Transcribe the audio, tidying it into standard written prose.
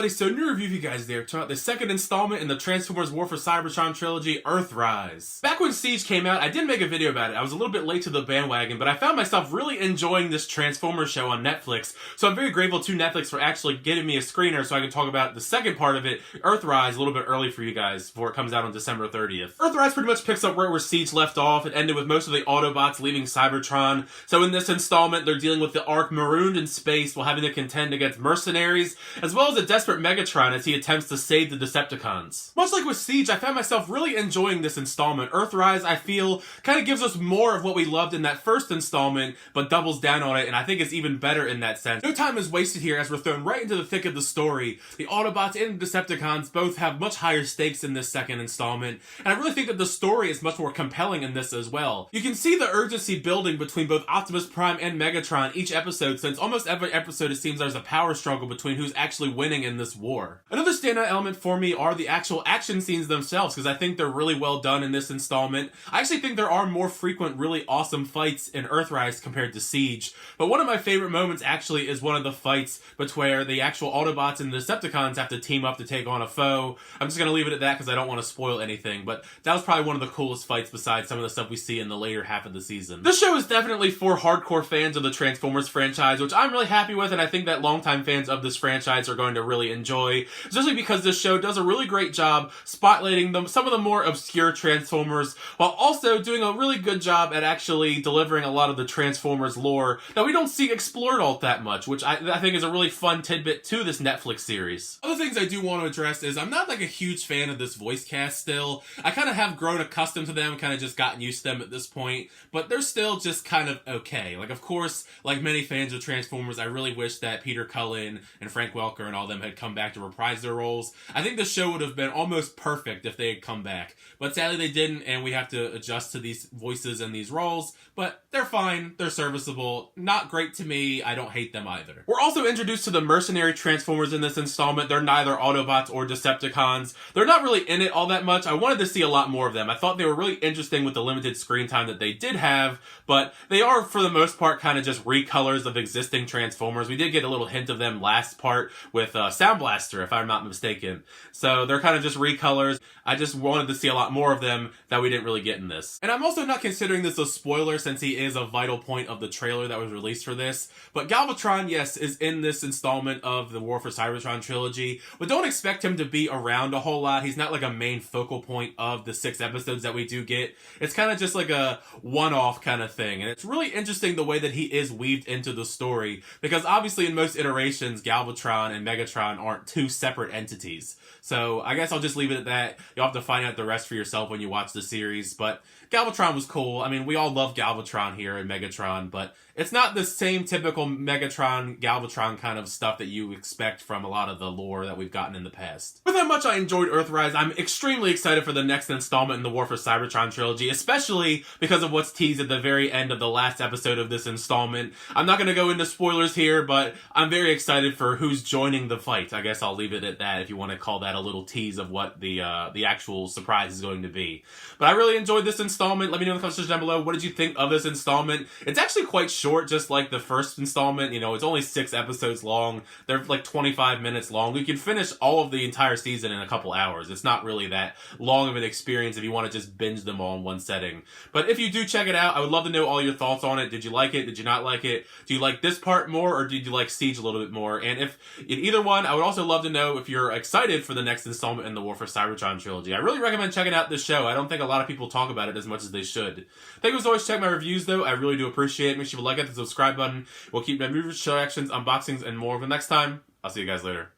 everybody, so new review for you guys there. Check out the second installment in the Transformers War for Cybertron Trilogy, Earthrise. Back when Siege came out, I did make a video about it. I was a little bit late to the bandwagon, but I found myself really enjoying this Transformers show on Netflix, so I'm very grateful to Netflix for actually getting me a screener so I can talk about the second part of it, Earthrise, a little bit early for you guys, before it comes out on December 30th. Earthrise pretty much picks up right where Siege left off. It ended with most of the Autobots leaving Cybertron, so in this installment, they're dealing with the Ark marooned in space while having to contend against mercenaries, as well as a desperate Megatron as he attempts to save the Decepticons. Much like with Siege, I found myself really enjoying this installment. Earthrise, I feel, kind of gives us more of what we loved in that first installment, but doubles down on it, and I think it's even better in that sense. No time is wasted here as we're thrown right into the thick of the story. The Autobots and the Decepticons both have much higher stakes in this second installment, and I really think that the story is much more compelling in this as well. You can see the urgency building between both Optimus Prime and Megatron each episode, since almost every episode it seems there's a power struggle between who's actually winning in this war. Another standout element for me are the actual action scenes themselves, because I think they're really well done in this installment. I actually think there are more frequent, really awesome fights in Earthrise compared to Siege, but one of my favorite moments actually is one of the fights between the actual Autobots and the Decepticons have to team up to take on a foe. I'm just going to leave it at that because I don't want to spoil anything, but that was probably one of the coolest fights besides some of the stuff we see in the later half of the season. This show is definitely for hardcore fans of the Transformers franchise, which I'm really happy with, and I think that longtime fans of this franchise are going to really enjoy, especially because this show does a really great job spotlighting some of the more obscure Transformers, while also doing a really good job at actually delivering a lot of the Transformers lore that we don't see explored all that much, which I think is a really fun tidbit to this Netflix series. Other things I do want to address is I'm not like a huge fan of this voice cast still. I kind of have grown accustomed to them, kind of just gotten used to them at this point, but they're still just kind of okay. Like, of course, like many fans of Transformers, I really wish that Peter Cullen and Frank Welker and all them had come back to reprise their roles. I think the show would have been almost perfect if they had come back, but sadly they didn't, and we have to adjust to these voices and these roles, but they're fine, they're serviceable, not great to me, I don't hate them either. We're also introduced to the mercenary Transformers in this installment. They're neither Autobots or Decepticons. They're not really in it all that much. I wanted to see a lot more of them. I thought they were really interesting with the limited screen time that they did have, but they are, for the most part, kind of just recolors of existing Transformers. We did get a little hint of them last part with Sound Blaster, if I'm not mistaken. So they're kind of just recolors. I just wanted to see a lot more of them that we didn't really get in this. And I'm also not considering this a spoiler since he is a vital point of the trailer that was released for this. But Galvatron, yes, is in this installment of the War for Cybertron Trilogy, but don't expect him to be around a whole lot. He's not like a main focal point of the 6 episodes that we do get. It's kind of just like a one-off kind of thing. And it's really interesting the way that he is weaved into the story, because obviously in most iterations, Galvatron and Megatron aren't two separate entities. So I guess I'll just leave it at that. You'll have to find out the rest for yourself when you watch the series, but Galvatron was cool. I mean, we all love Galvatron here and Megatron, but it's not the same typical Megatron, Galvatron kind of stuff that you expect from a lot of the lore that we've gotten in the past. With how much I enjoyed Earthrise, I'm extremely excited for the next installment in the War for Cybertron trilogy, especially because of what's teased at the very end of the last episode of this installment. I'm not going to go into spoilers here, but I'm very excited for who's joining the fight. I guess I'll leave it at that if you want to call that a little tease of what the actual surprise is going to be. But I really enjoyed this installment. Let me know in the comments down below, what did you think of this installment? It's actually quite short, just like the first installment. You know, it's only 6 episodes long. They're like 25 minutes long. We can finish all of the entire season in a couple hours. It's not really that long of an experience if you want to just binge them all in one setting. But if you do check it out, I would love to know all your thoughts on it. Did you like it? Did you not like it? Do you like this part more, or did you like Siege a little bit more? And if in either one, I would also love to know if you're excited for the next installment in the War for Cybertron trilogy. I really recommend checking out this show. I don't think a lot of people talk about it as much as they should. Thank you as always. Check my reviews though. I really do appreciate it. Make sure you like it, the subscribe button. We'll keep my reviews, show actions, unboxings, and more. But next time, I'll see you guys later.